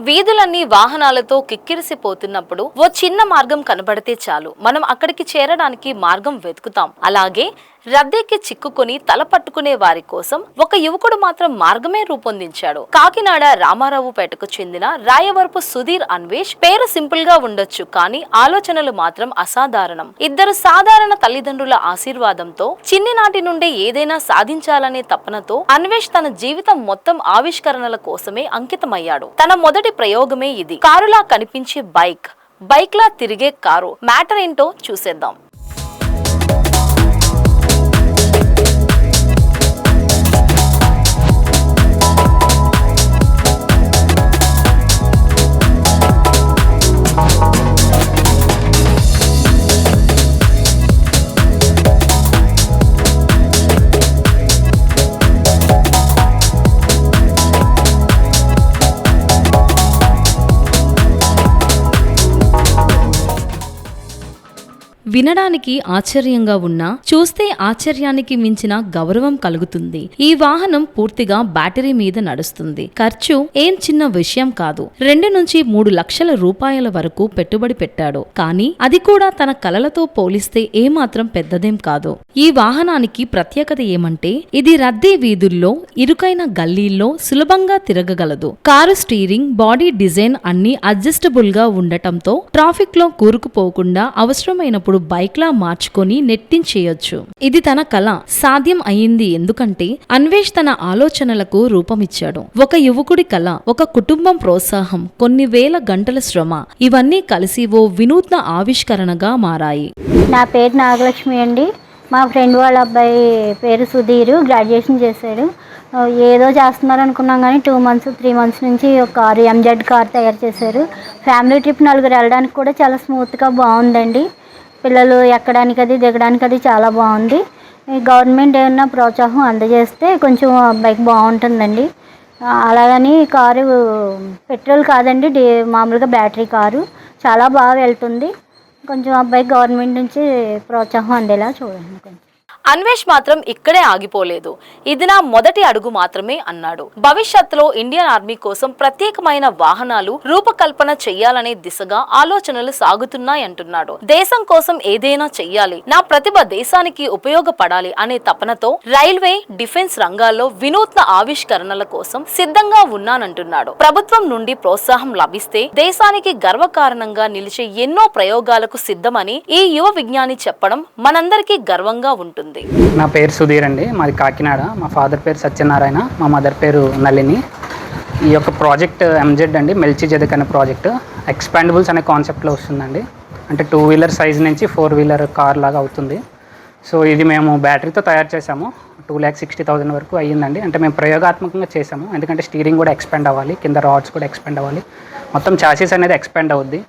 వీధులన్నీ వాహనాలతో కిక్కిరిసిపోతున్నప్పుడు ఓ చిన్న మార్గం కనబడితే చాలు, మనం అక్కడికి చేరడానికి మార్గం వెతుకుతాం. అలాగే రద్దీకి చిక్కుకొని తల పట్టుకునే వారి కోసం ఒక యువకుడు మాత్రం మార్గమే రూపొందించాడు. కాకినాడ రామారావుపేటకు చెందిన రాయవరపు సుధీర్ అన్వేష్. పేరు సింపుల్ గా ఉండొచ్చు, కానీ ఆలోచనలు మాత్రం అసాధారణం. ఇద్దరు సాధారణ తల్లిదండ్రుల ఆశీర్వాదంతో చిన్ననాటి నుండే ఏదైనా సాధించాలనే తపనతో అన్వేష్ తన జీవితం మొత్తం ఆవిష్కరణల కోసమే అంకితమయ్యాడు. తన మొదటి ప్రయోగమే ఇది. కారులా కనిపించే బైక్ లా తిరిగే కారు. మ్యాటర్ ఏంటో చూసేద్దాం. వినడానికి ఆశ్చర్యంగా ఉన్నా చూస్తే ఆశ్చర్యానికి మించిన గౌరవం కలుగుతుంది. ఈ వాహనం పూర్తిగా బ్యాటరీ మీద నడుస్తుంది. ఖర్చు ఏం చిన్న విషయం కాదు. 2 నుంచి 3 లక్షల రూపాయల వరకు పెట్టుబడి పెట్టాడు. కానీ అది కూడా తన కలలతో పోలిస్తే ఏమాత్రం పెద్దదేం కాదు. ఈ వాహనానికి ప్రత్యేకత ఏమంటే ఇది రద్దీ వీధుల్లో, ఇరుకైన గల్లీల్లో సులభంగా తిరగగలదు. కారు స్టీరింగ్, బాడీ డిజైన్ అన్ని అడ్జస్టబుల్ గా ఉండటంతో ట్రాఫిక్ లో కూరుకుపోకుండా అవసరమైనప్పుడు బైక్ లా మార్చుకొని నెట్టించేయొచ్చు. ఇది తన కళ సాధ్యం అయింది. ఎందుకంటే అన్వేష్ తన ఆలోచనలకు రూపమిచ్చాడు. ఒక యువకుడి కళ, ఒక కుటుంబం ప్రోత్సాహం, కొన్ని వేల గంటల శ్రమ, ఇవన్నీ కలిసి ఓ వినూత్న ఆవిష్కరణగా మారాయి. నా పేరు నాగలక్ష్మి అండి. మా ఫ్రెండ్ వాళ్ళ అబ్బాయి పేరు సుధీర్, గ్రాడ్యుయేషన్ చేశాడు. ఏదో చేస్తున్నారు అనుకున్నాం, కానీ 2 మంత్స్ 3 మంత్స్ నుంచి ఒక కారు, ఎంజెడ్ కార్ తయారు చేశారు. ఫ్యామిలీ ట్రిప్ 4 వెళ్ళడానికి కూడా చాలా స్మూత్గా బాగుందండి. పిల్లలు ఎక్కడానికి అది దిగడానికి అది చాలా బాగుంది. గవర్నమెంట్ ఏమన్నా ప్రోత్సాహం అందజేస్తే కొంచెం బైక్ బాగుంటుందండి. అలాగని కారు పెట్రోల్ కాదండి, మామూలుగా బ్యాటరీ కారు, చాలా బాగా వెళ్తుంది. కొంచెం అబ్బాయి గవర్నమెంట్ నుంచి ప్రోత్సాహం అందేలా చూడండి. కొంచెం అన్వేష్ మాత్రం ఇక్కడే ఆగిపోలేదు. ఇది నా మొదటి అడుగు మాత్రమే అన్నాడు. భవిష్యత్తులో ఇండియన్ ఆర్మీ కోసం ప్రత్యేకమైన వాహనాలు రూపకల్పన చెయ్యాలనే దిశగా ఆలోచనలు సాగుతున్నాయంటున్నాడు. దేశం కోసం ఏదైనా చెయ్యాలి, నా ప్రతిభ దేశానికి ఉపయోగపడాలి అనే తపనతో రైల్వే, డిఫెన్స్ రంగాల్లో వినూత్న ఆవిష్కరణల కోసం సిద్ధంగా ఉన్నానంటున్నాడు. ప్రభుత్వం నుండి ప్రోత్సాహం లభిస్తే దేశానికి గర్వకారణంగా నిలిచే ఎన్నో ప్రయోగాలకు సిద్ధమని ఈ యువ విజ్ఞాని చెప్పడం మనందరికీ గర్వంగా ఉంటుంది. నా పేరు సుధీర్ అండి, మాది కాకినాడ. మా ఫాదర్ పేరు సత్యనారాయణ, మా మదర్ పేరు నళిని. ఈ యొక్క ప్రాజెక్ట్ ఎంజెడ్ అండి, మెల్చిజెదెక్ అనే ప్రాజెక్ట్ ఎక్స్పాండబుల్స్ అనే కాన్సెప్ట్లో వస్తుందండి. అంటే 2 వీలర్ సైజ్ నుంచి 4 వీలర్ కార్ లాగా అవుతుంది. సో ఇది మేము బ్యాటరీతో తయారు చేసాము. 2,60,000 వరకు అయ్యిందండి. అంటే మేము ప్రయోగాత్మకంగా చేసాము, ఎందుకంటే స్టీరింగ్ కూడా ఎక్స్పాండ్ అవ్వాలి, కింద రాడ్స్ కూడా ఎక్స్పాండ్ అవ్వాలి, మొత్తం చాసీస్ అనేది ఎక్స్పాండ్ అవుద్ది.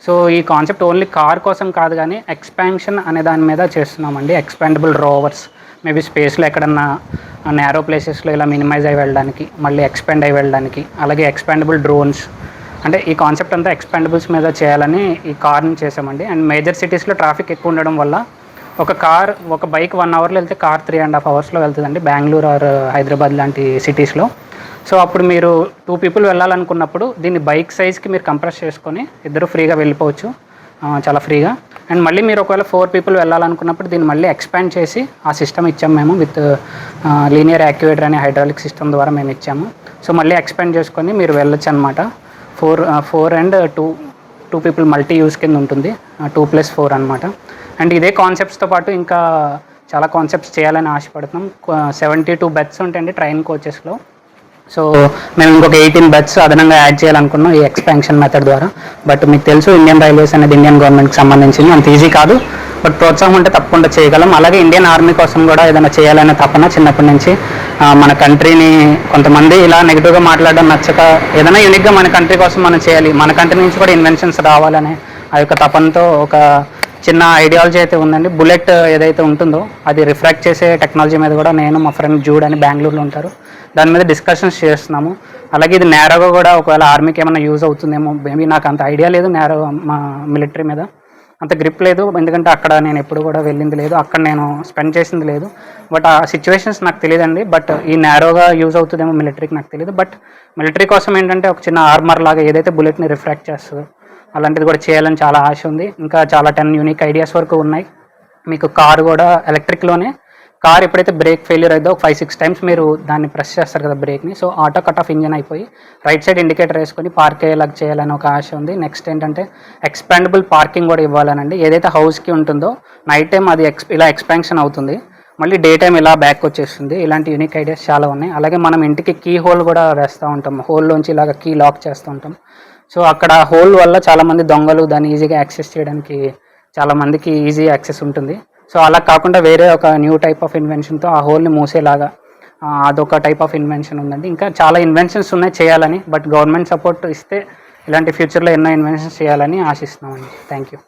సో ఈ కాన్సెప్ట్ ఓన్లీ కార్ కోసం కాదు, కానీ ఎక్స్పాన్షన్ అనే దాని మీద చేస్తున్నామండి. ఎక్స్పాండబుల్ రోవర్స్, మేబీ స్పేస్లో ఎక్కడన్నా నేరో ప్లేసెస్లో ఇలా మినిమైజ్ అయ్యి వెళ్ళడానికి, మళ్ళీ ఎక్స్పాండ్ అయ్యి వెళ్ళడానికి, అలాగే ఎక్స్పాండబుల్ డ్రోన్స్. అంటే ఈ కాన్సెప్ట్ అంతా ఎక్స్పాండబుల్స్ మీద చేయాలని ఈ కార్ని చేసామండి. అండ్ మేజర్ సిటీస్లో ట్రాఫిక్ ఎక్కువ ఉండడం వల్ల ఒక బైక్ 1 అవర్లో వెళ్తే కార్ 3.5 అవర్స్లో వెళ్తుందండి, బెంగళూరు ఆర్ హైదరాబాద్ లాంటి సిటీస్లో. సో అప్పుడు మీరు 2 పీపుల్ వెళ్ళాలనుకున్నప్పుడు దీన్ని బైక్ సైజ్కి మీరు కంప్రెస్ చేసుకొని ఇద్దరు ఫ్రీగా వెళ్ళిపోవచ్చు, చాలా ఫ్రీగా. అండ్ మళ్ళీ మీరు ఒకవేళ 4 పీపుల్ వెళ్ళాలనుకున్నప్పుడు దీన్ని మళ్ళీ ఎక్స్పాండ్ చేసి ఆ సిస్టమ్ ఇచ్చాము మేము, విత్ లీనియర్ యాక్యుయేటర్ అనే హైడ్రాలిక్ సిస్టమ్ ద్వారా మేము ఇచ్చాము. సో మళ్ళీ ఎక్స్పాండ్ చేసుకొని మీరు వెళ్ళొచ్చు అనమాట. 4 అండ్ 2 పీపుల్ మల్టీ యూస్ కింద ఉంటుంది, 2+4 అనమాట. అండ్ ఇదే కాన్సెప్ట్స్తో పాటు ఇంకా చాలా కాన్సెప్ట్స్ చేయాలని ఆశపడుతున్నాం. 72 బెర్త్స్ ఉంటాయండి ట్రైన్ కోచెస్లో. సో మేము ఇంకొక 18 బెర్త్స్ అదనంగా యాడ్ చేయాలనుకున్నాం ఈ ఎక్స్పాన్షన్ మెథడ్ ద్వారా. బట్ మీకు తెలుసు, ఇండియన్ రైల్వేస్ అనేది ఇండియన్ గవర్నమెంట్కి సంబంధించింది, అంత ఈజీ కాదు. బట్ ప్రోత్సాహం ఉంటే తప్పకుండా చేయగలం. అలాగే ఇండియన్ ఆర్మీ కోసం కూడా ఏదైనా చేయాలనే తపన చిన్నప్పటి నుంచి. మన కంట్రీని కొంతమంది ఇలా నెగిటివ్గా మాట్లాడడం నచ్చక, ఏదైనా యూనిక్గా మన కంట్రీ కోసం మనం చేయాలి, మన కంట్రీ నుంచి కూడా ఇన్వెన్షన్స్ రావాలనే ఆ యొక్క తపనతో ఒక చిన్న ఐడియాలజీ అయితే ఉందండి. బుల్లెట్ ఏదైతే ఉంటుందో అది రిఫ్రాక్ట్ చేసే టెక్నాలజీ మీద కూడా నేను, మా ఫ్రెండ్ జూడ్ అని బెంగళూరులో ఉంటారు, దాని మీద డిస్కషన్స్ చేస్తున్నాము. అలాగే ఇది నేరోగా కూడా ఒకవేళ ఆర్మీకి ఏమైనా యూజ్ అవుతుందేమో, మేబీ నాకు అంత ఐడియా లేదు నేరో మా మిలిటరీ మీద. అంత గ్రిప్ లేదు, ఎందుకంటే అక్కడ నేను ఎప్పుడు కూడా వెళ్ళింది లేదు, అక్కడ నేను స్పెండ్ చేసింది లేదు. బట్ ఆ సిచ్యువేషన్స్ నాకు తెలియదండి. బట్ ఈ నేరోగా యూజ్ అవుతుందేమో మిలిటరీకి నాకు తెలియదు. బట్ మిలిటరీ కోసం ఏంటంటే ఒక చిన్న ఆర్మర్ లాగా ఏదైతే బుల్లెట్ని రిఫ్రాక్ట్ చేస్తుందో అలాంటిది కూడా చేయాలని చాలా ఆశ ఉంది. ఇంకా చాలా 10 యూనిక్ ఐడియాస్ వరకు ఉన్నాయి. మీకు కారు కూడా ఎలక్ట్రిక్లోనే, కార్ ఎప్పుడైతే బ్రేక్ ఫెయిల్యూర్ అయిద్దో 5-6 టైమ్స్ మీరు దాన్ని ప్రెస్ చేస్తారు కదా బ్రేక్ని, so auto cut off engine అయిపోయి రైట్ సైడ్ ఇండికేటర్ వేసుకొని పార్క్ అయ్యేలాగా చేయాలని ఒక ఆశ ఉంది. నెక్స్ట్ ఏంటంటే ఎక్స్పాండబుల్ పార్కింగ్ కూడా ఇవ్వాలనండి. ఏదైతే హౌస్కి ఉంటుందో నైట్ టైం అది ఇలా ఎక్స్పాన్షన్ అవుతుంది, మళ్ళీ డే టైం ఇలా బ్యాక్ వచ్చేస్తుంది. ఇలాంటి యూనిక్ ఐడియాస్ చాలా ఉన్నాయి. అలాగే మనం ఇంటికి కీ హోల్ కూడా వేస్తూ ఉంటాం, హోల్లోంచి ఇలాగ కీ లాక్ చేస్తూ ఉంటాం. సో అక్కడ హోల్ వల్ల చాలామంది దొంగలు దాన్ని ఈజీగా యాక్సెస్ చేయడానికి చాలామందికి ఈజీ యాక్సెస్ ఉంటుంది. సో అలా కాకుండా వేరే ఒక న్యూ టైప్ ఆఫ్ ఇన్వెన్షన్తో ఆ హోల్ని మూసేలాగా అదొక టైప్ ఆఫ్ ఇన్వెన్షన్ ఉందండి. ఇంకా చాలా ఇన్వెన్షన్స్ ఉన్నాయి చేయాలని, బట్ గవర్నమెంట్ సపోర్ట్ ఇస్తే ఇలాంటి ఫ్యూచర్లో ఎన్నో ఇన్వెన్షన్స్ చేయాలని ఆశిస్తున్నామండి. Thank you.